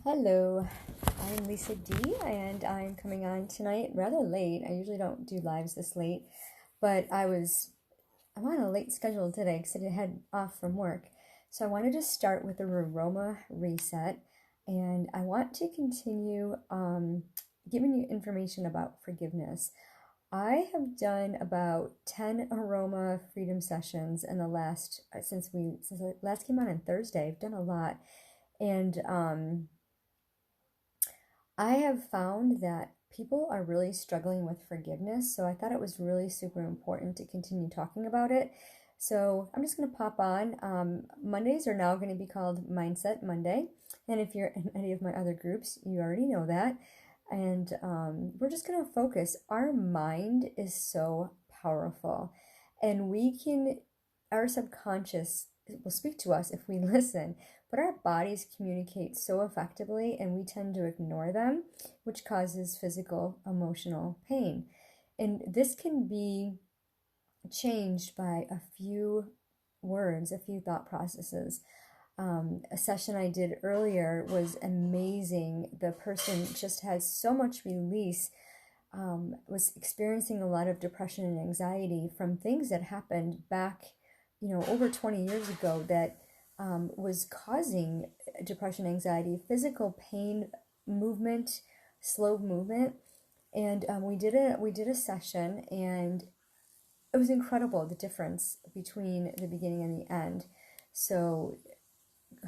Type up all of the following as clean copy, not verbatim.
Hello, I'm Lisa D, and I'm coming on tonight rather late. I usually don't do lives this late, but I'm on a late schedule today because I had off from work. So I wanted to start with the aroma reset, and I want to continue giving you information about forgiveness. I have done about 10 aroma freedom sessions in the last since I last came on Thursday. I've done a lot, and I have found that people are really struggling with forgiveness, so I thought it was really super important to continue talking about it. So I'm just going to pop on. Mondays are now going to be called Mindset Monday, and if you're in any of my other groups, you already know that. And we're just going to focus. Our mind is so powerful, and our subconscious will speak to us if we listen. But our bodies communicate so effectively and we tend to ignore them, which causes physical, emotional pain. And this can be changed by a few words, a few thought processes. A session I did earlier was amazing. The person just had so much release, was experiencing a lot of depression and anxiety from things that happened back, over 20 years ago that was causing depression, anxiety, physical pain, movement, slow movement. And we did a session, and it was incredible, the difference between the beginning and the end. So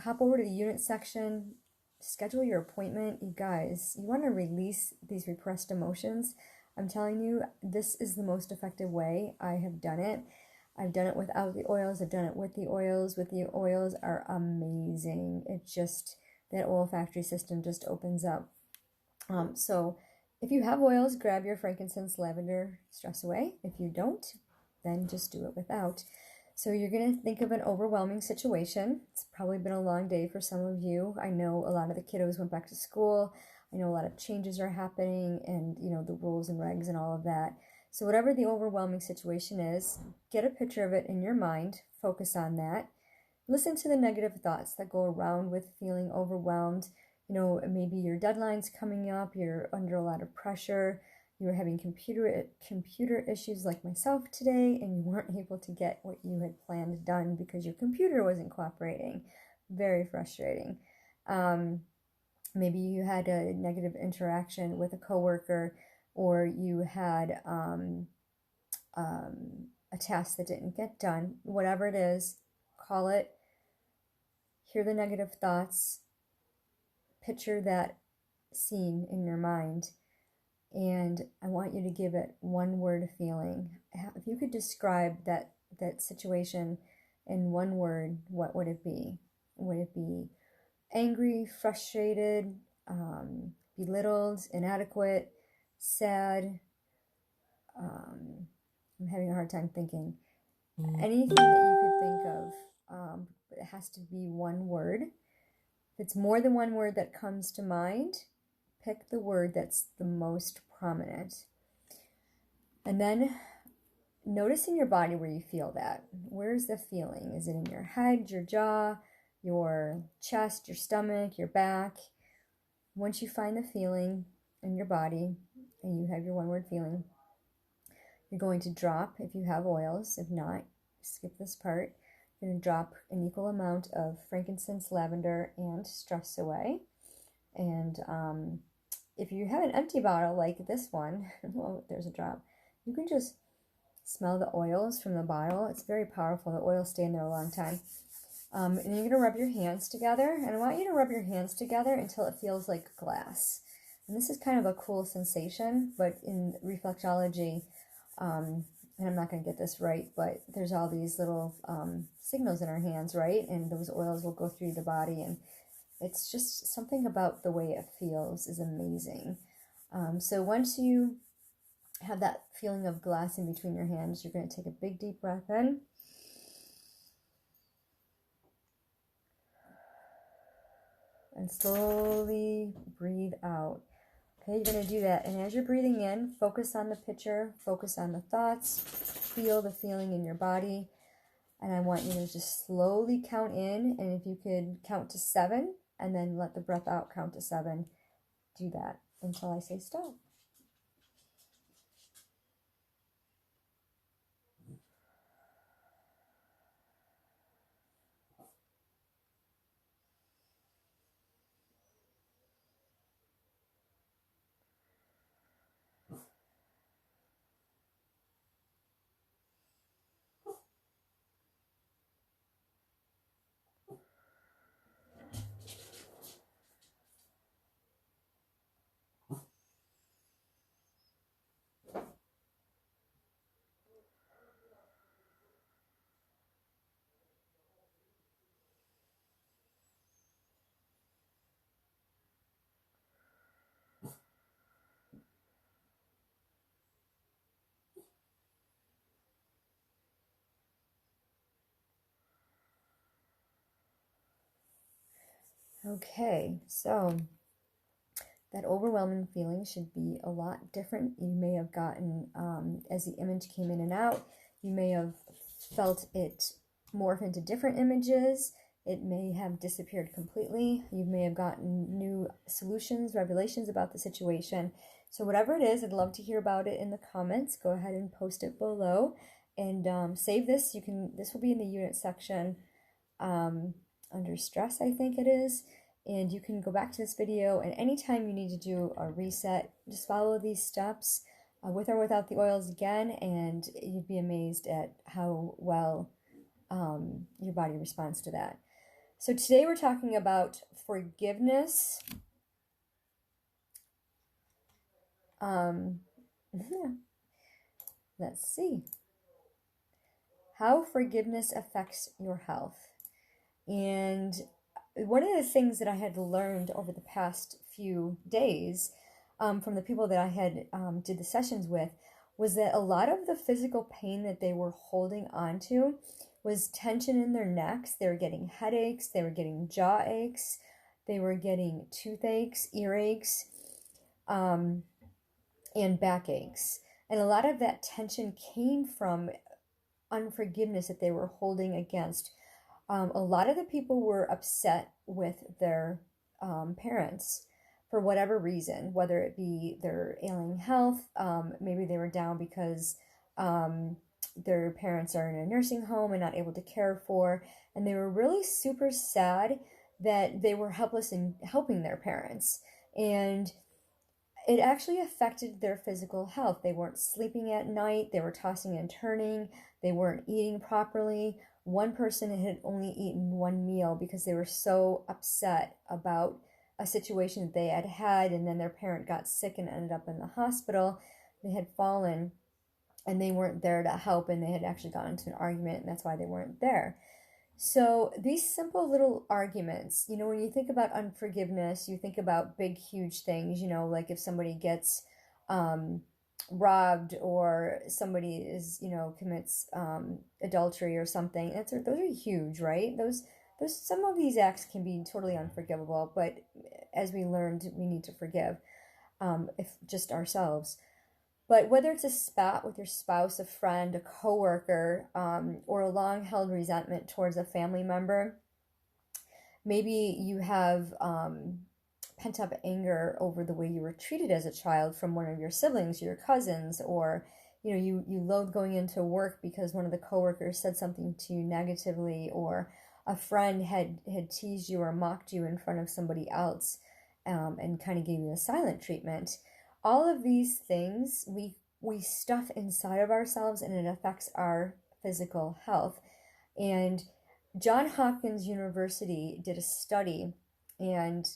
hop over to the unit section, schedule your appointment. You guys, you want to release these repressed emotions. I'm telling you, this is the most effective way. I have done it. I've done it without the oils. I've done it with the oils. With the oils are amazing. It just, that olfactory system just opens up. So if you have oils, grab your frankincense, lavender, stress away. If you don't, then just do it without. So you're going to think of an overwhelming situation. It's probably been a long day for some of you. I know a lot of the kiddos went back to school. I know a lot of changes are happening, and the rules and regs and all of that. So whatever the overwhelming situation is, get a picture of it in your mind, focus on that. Listen to the negative thoughts that go around with feeling overwhelmed. Maybe your deadline's coming up, you're under a lot of pressure, you were having computer issues like myself today, and you weren't able to get what you had planned done because your computer wasn't cooperating. Very frustrating. Maybe you had a negative interaction with a coworker, or you had a task that didn't get done. Whatever it is, call it, hear the negative thoughts, picture that scene in your mind, and I want you to give it one word feeling. If you could describe that situation in one word, what would it be? Would it be angry, frustrated, belittled, inadequate, sad? I'm having a hard time thinking. Anything that you could think of, but it has to be one word. If it's more than one word that comes to mind, pick the word that's the most prominent. And then notice in your body where you feel that. Where's the feeling? Is it in your head, your jaw, your chest, your stomach, your back? Once you find the feeling in your body and you have your one word feeling, you're going to drop, if you have oils. If not, skip this part. You're going to drop an equal amount of frankincense, lavender, and stress away. And if you have an empty bottle like this one, well, there's a drop, you can just smell the oils from the bottle. It's very powerful. The oils stay in there a long time. And you're going to rub your hands together. And I want you to rub your hands together until it feels like glass. And this is kind of a cool sensation, but in reflexology, and I'm not going to get this right, but there's all these little signals in our hands, right? And those oils will go through the body, and it's just something about the way it feels is amazing. So once you have that feeling of glass in between your hands, you're going to take a big deep breath in. And slowly breathe out. Okay, you're going to do that. And as you're breathing in, focus on the picture, focus on the thoughts, feel the feeling in your body. And I want you to just slowly count in. And if you could count to 7, and then let the breath out, count to 7. Do that until I say stop. Okay, so that overwhelming feeling should be a lot different. You may have gotten, as the image came in and out, you may have felt it morph into different images. It may have disappeared completely. You may have gotten new solutions, revelations about the situation. So whatever it is, I'd love to hear about it in the comments. Go ahead and post it below, and save this. This will be in the unit section under stress, I think it is. And you can go back to this video, and anytime you need to do a reset, just follow these steps with or without the oils again, and you'd be amazed at how well your body responds to that. So today we're talking about forgiveness. Let's see. How forgiveness affects your health. And one of the things that I had learned over the past few days from the people that I had did the sessions with was that a lot of the physical pain that they were holding on to was tension in their necks. They were getting headaches, they were getting jaw aches, they were getting toothaches, earaches, and backaches. And a lot of that tension came from unforgiveness that they were holding against. A lot of the people were upset with their parents for whatever reason, whether it be their ailing health, maybe they were down because their parents are in a nursing home and not able to care for, and they were really super sad that they were helpless in helping their parents. And it actually affected their physical health. They weren't sleeping at night, they were tossing and turning, they weren't eating properly. One person had only eaten one meal because they were so upset about a situation that they had had, and then their parent got sick and ended up in the hospital. They had fallen and they weren't there to help, and they had actually gotten into an argument, and that's why they weren't there. So these simple little arguments, when you think about unforgiveness, you think about big, huge things, like if somebody gets robbed, or somebody is, commits adultery or something. Those are huge, right? Those some of these acts can be totally unforgivable, but as we learned, we need to forgive, if just ourselves. But whether it's a spat with your spouse, a friend, a coworker, or a long-held resentment towards a family member, maybe you have pent-up anger over the way you were treated as a child from one of your siblings, your cousins, or you loathe going into work because one of the coworkers said something to you negatively, or a friend had teased you or mocked you in front of somebody else, and kind of gave you a silent treatment. All of these things we stuff inside of ourselves, and it affects our physical health. And Johns Hopkins University did a study, and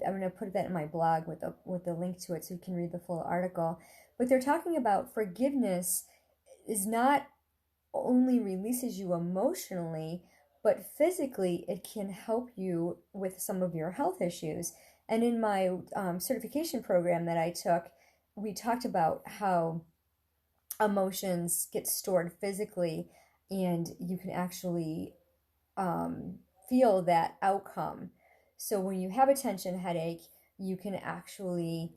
I'm going to put that in my blog with a link to it so you can read the full article. But they're talking about forgiveness is not only releases you emotionally, but physically it can help you with some of your health issues. And in my certification program that I took, we talked about how emotions get stored physically, and you can actually feel that outcome. So when you have a tension headache, you can actually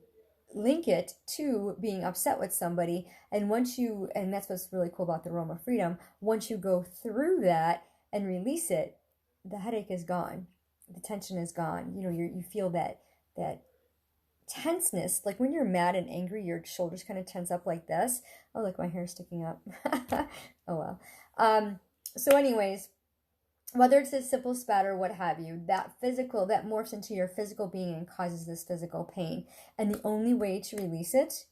link it to being upset with somebody. And that's what's really cool about the Aroma Freedom, once you go through that and release it, the headache is gone. the tension is gone. You feel that tenseness, like when you're mad and angry, your shoulders kind of tense up like this. Oh, look, my hair's sticking up. Oh well. So anyways, whether it's a simple spat or what have you, that morphs into your physical being and causes this physical pain. And the only way to release it,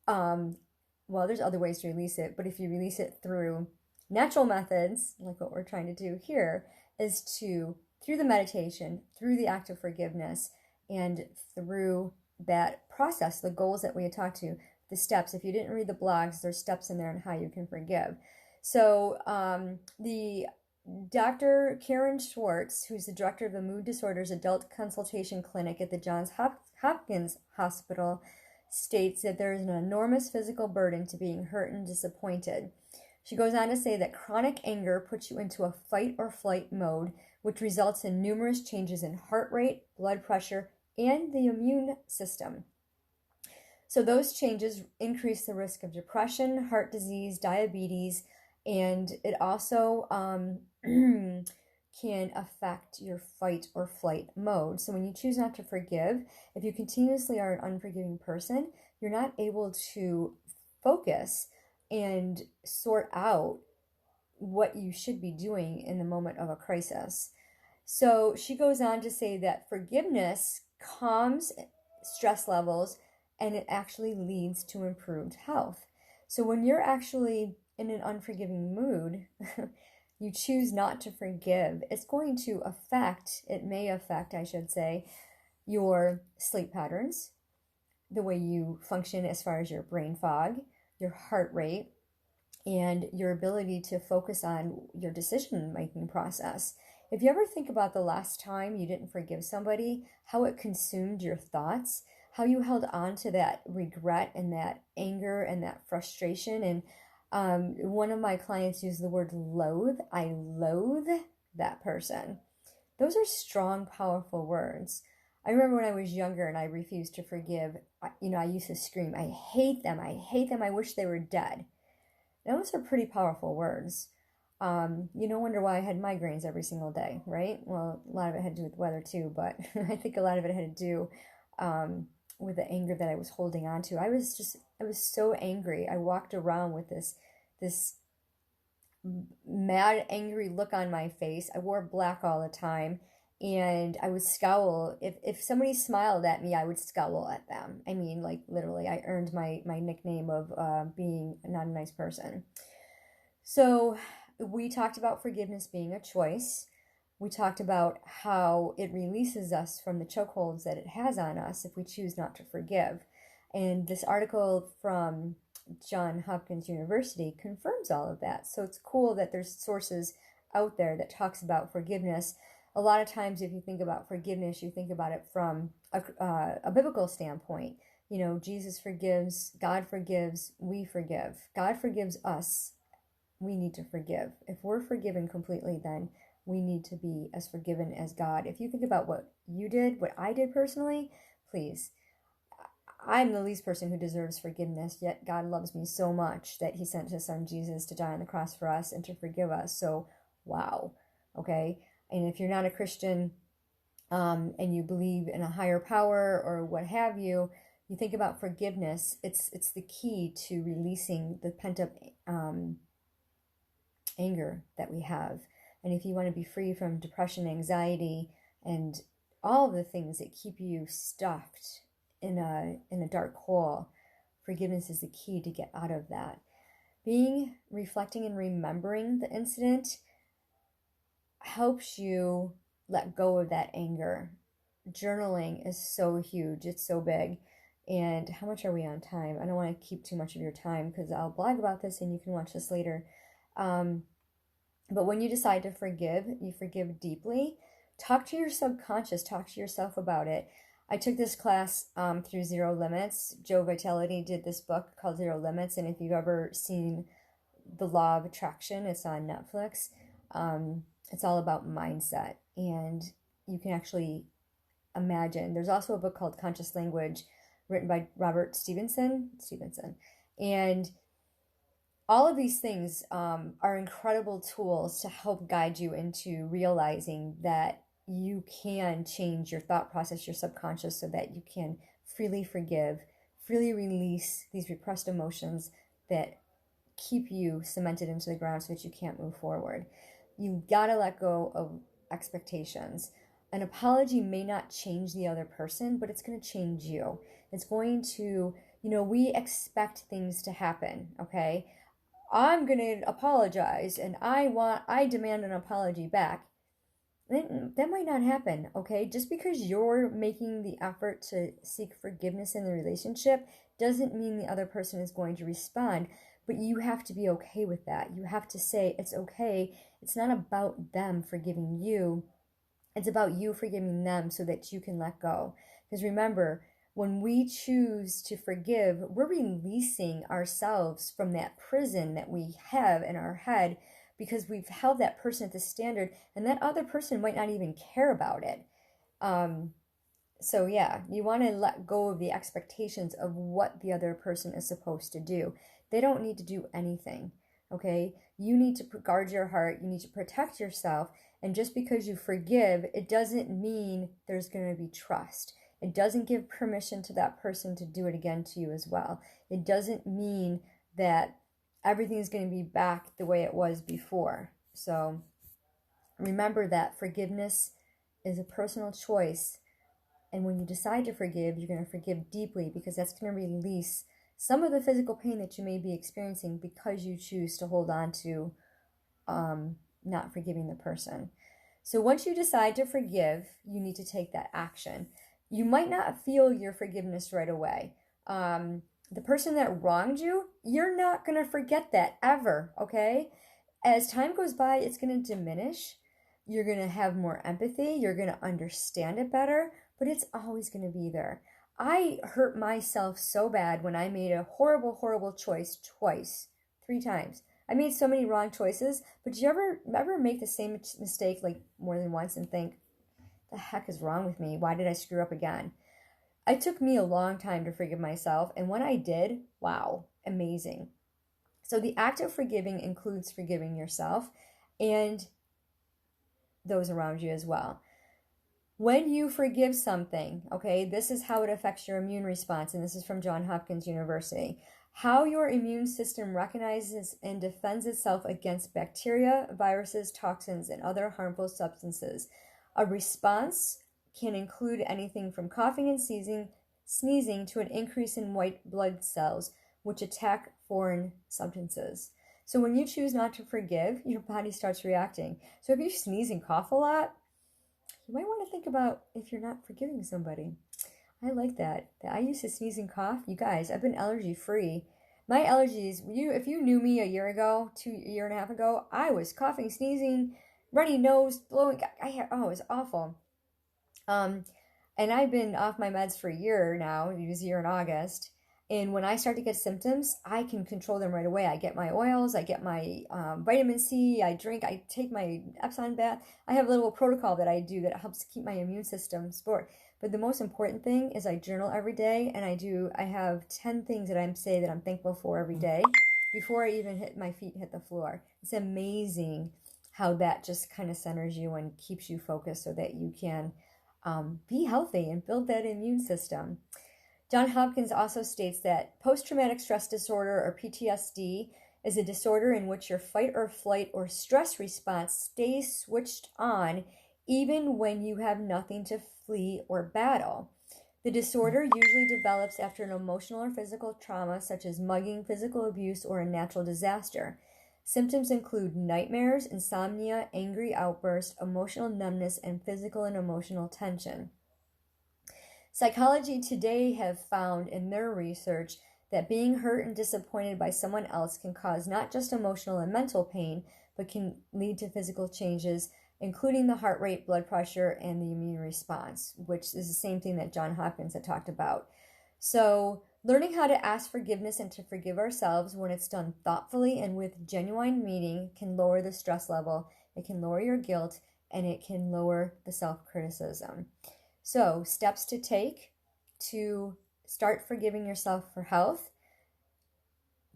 well, there's other ways to release it, but if you release it through natural methods, like what we're trying to do here, is through the meditation, through the act of forgiveness, and through that process, the goals that we had talked to, the steps. If you didn't read the blogs, there's steps in there on how you can forgive. So the Dr. Karen Schwartz, who's the director of the Mood Disorders Adult Consultation Clinic at the Johns Hopkins Hospital, states that there is an enormous physical burden to being hurt and disappointed. She goes on to say that chronic anger puts you into a fight or flight mode, which results in numerous changes in heart rate, blood pressure, and the immune system. So those changes increase the risk of depression, heart disease, diabetes, and it also can affect your fight or flight mode. So when you choose not to forgive, if you continuously are an unforgiving person, you're not able to focus and sort out what you should be doing in the moment of a crisis. So she goes on to say that forgiveness calms stress levels and it actually leads to improved health. So when you're actually in an unforgiving mood, you choose not to forgive, it's going to affect, I should say, your sleep patterns, the way you function as far as your brain fog, your heart rate, and your ability to focus on your decision-making process. If you ever think about the last time you didn't forgive somebody, how it consumed your thoughts, how you held on to that regret and that anger and that frustration. And one of my clients used the word loathe. I loathe that person. Those are strong, powerful words. I remember when I was younger and I refused to forgive, I used to scream, I hate them, I wish they were dead. Those are pretty powerful words. No wonder why I had migraines every single day, right? Well, a lot of it had to do with weather too, but I think a lot of it had to do with the anger that I was holding on to. I was so angry. I walked around with this mad, angry look on my face. I wore black all the time, and I would scowl. If somebody smiled at me, I would scowl at them. I mean, like literally, I earned my nickname of being not a nice person. So we talked about forgiveness being a choice. We talked about how it releases us from the chokeholds that it has on us if we choose not to forgive. And this article from Johns Hopkins University confirms all of that. So it's cool that there's sources out there that talks about forgiveness. A lot of times if you think about forgiveness, you think about it from a biblical standpoint. Jesus forgives, God forgives, we forgive. God forgives us. We need to forgive. If we're forgiven completely, then we need to be as forgiven as God. If you think about what you did, what I did personally, please. I'm the least person who deserves forgiveness, yet God loves me so much that he sent his son Jesus to die on the cross for us and to forgive us. So, wow. Okay? And if you're not a Christian and you believe in a higher power or what have you, you think about forgiveness. It's the key to releasing the pent-up anger that we have. And if you want to be free from depression, anxiety, and all of the things that keep you stuffed in a dark hole, forgiveness is the key to get out of that. Reflecting and remembering the incident helps you let go of that anger. Journaling is so huge. It's so big. And how much are we on time? I don't want to keep too much of your time because I'll blog about this and you can watch this later. But when you decide to forgive, you forgive deeply. Talk to your subconscious. Talk to yourself about it. I took this class through Zero Limits. Joe Vitale did this book called Zero Limits. And if you've ever seen The Law of Attraction, it's on Netflix. It's all about mindset. And you can actually imagine. There's also a book called Conscious Language written by Robert Stevenson. And all of these things are incredible tools to help guide you into realizing that you can change your thought process, your subconscious, so that you can freely forgive, freely release these repressed emotions that keep you cemented into the ground so that you can't move forward. You gotta let go of expectations. An apology may not change the other person, but it's going to change you. It's going to, we expect things to happen, okay? I'm going to apologize and I demand an apology back. That might not happen, okay? Just because you're making the effort to seek forgiveness in the relationship doesn't mean the other person is going to respond, but you have to be okay with that. You have to say, it's okay. It's not about them forgiving you. It's about you forgiving them so that you can let go. Because remember, when we choose to forgive, we're releasing ourselves from that prison that we have in our head, because we've held that person at the standard, and that other person might not even care about it. So yeah, you want to let go of the expectations of what the other person is supposed to do. They don't need to do anything, okay? You need to guard your heart. You need to protect yourself. And just because you forgive, it doesn't mean there's going to be trust. It doesn't give permission to that person to do it again to you as well. It doesn't mean that everything is going to be back the way it was before. So remember that forgiveness is a personal choice. And when you decide to forgive, you're going to forgive deeply, because that's going to release some of the physical pain that you may be experiencing because you choose to hold on to not forgiving the person. So once you decide to forgive, you need to take that action. You might not feel your forgiveness right away. The person that wronged you, you're not going to forget that ever, okay? As time goes by, it's going to diminish. You're going to have more empathy. You're going to understand it better, but it's always going to be there. I hurt myself so bad when I made a horrible, horrible choice twice, 3 times. I made so many wrong choices, but did you ever make the same mistake like more than once and think, the heck is wrong with me? Why did I screw up again? It took me a long time to forgive myself, and when I did, wow, amazing. So the act of forgiving includes forgiving yourself and those around you as well. When you forgive something, okay, this is how it affects your immune response, and this is from Johns Hopkins University. How your immune system recognizes and defends itself against bacteria, viruses, toxins, and other harmful substances. A response can include anything from coughing and sneezing to an increase in white blood cells, which attack foreign substances. So when you choose not to forgive, your body starts reacting. So if you sneeze and cough a lot, you might want to think about if you're not forgiving somebody. I like that. I used to sneeze and cough. You guys, I've been allergy free. My allergies, if you knew me a year ago, a year and a half ago, I was coughing, sneezing, runny nose, blowing. It was awful. And I've been off my meds for a year now. It was a year in August. And when I start to get symptoms, I can control them right away. I get my oils, I get my vitamin C, I take my Epsom bath. I have a little protocol that I do that helps keep my immune system sport. But the most important thing is I journal every day, and I have 10 things that I say that I'm thankful for every day before I even my feet hit the floor. It's amazing how that just kind of centers you and keeps you focused so that you can be healthy and build that immune system. Johns Hopkins also states that post-traumatic stress disorder, or PTSD, is a disorder in which your fight or flight or stress response stays switched on even when you have nothing to flee or battle. The disorder usually develops after an emotional or physical trauma, such as mugging, physical abuse, or a natural disaster. Symptoms include nightmares, insomnia, angry outbursts, emotional numbness, and physical and emotional tension. Psychology Today have found in their research that being hurt and disappointed by someone else can cause not just emotional and mental pain, but can lead to physical changes, including the heart rate, blood pressure, and the immune response, which is the same thing that Johns Hopkins had talked about. So learning how to ask forgiveness and to forgive ourselves when it's done thoughtfully and with genuine meaning can lower the stress level, it can lower your guilt, and it can lower the self-criticism. So, steps to take to start forgiving yourself for health.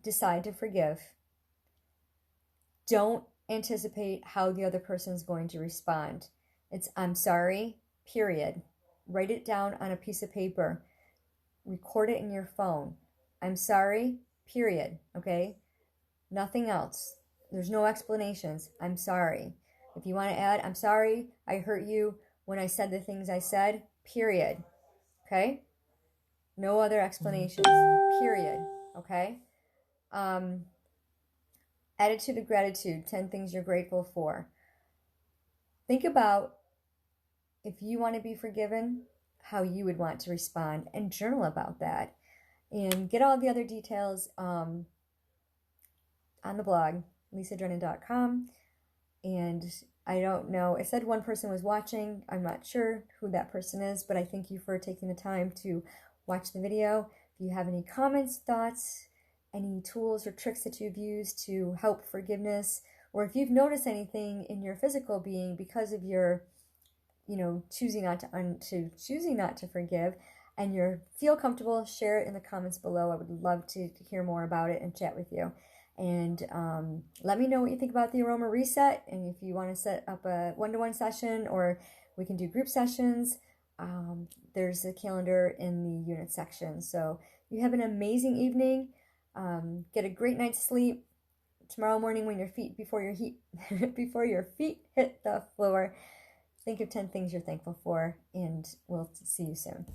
Decide to forgive. Don't anticipate how the other person is going to respond. It's I'm sorry, period. Write it down on a piece of paper. Record it in your phone. I'm sorry, period. Okay? Nothing else. There's no explanations. I'm sorry. If you want to add, I'm sorry I hurt you when I said the things I said, period. Okay? No other explanations, period. Okay? Attitude of gratitude, 10 things you're grateful for. Think about if you want to be forgiven, how you would want to respond, and journal about that. And get all the other details on the blog, lisadrennan.com. And I don't know, it said one person was watching. I'm not sure who that person is, but I thank you for taking the time to watch the video. If you have any comments, thoughts, any tools or tricks that you've used to help forgiveness, or if you've noticed anything in your physical being because of your, choosing not to forgive, and you feel comfortable, share it in the comments below. I would love to hear more about it and chat with you. And let me know what you think about the Aroma Reset, and if you want to set up a one-to-one session, or we can do group sessions. There's a calendar in the unit section. So you have an amazing evening. Get a great night's sleep. Tomorrow morning, when before your feet hit the floor, think of 10 things you're thankful for, and we'll see you soon.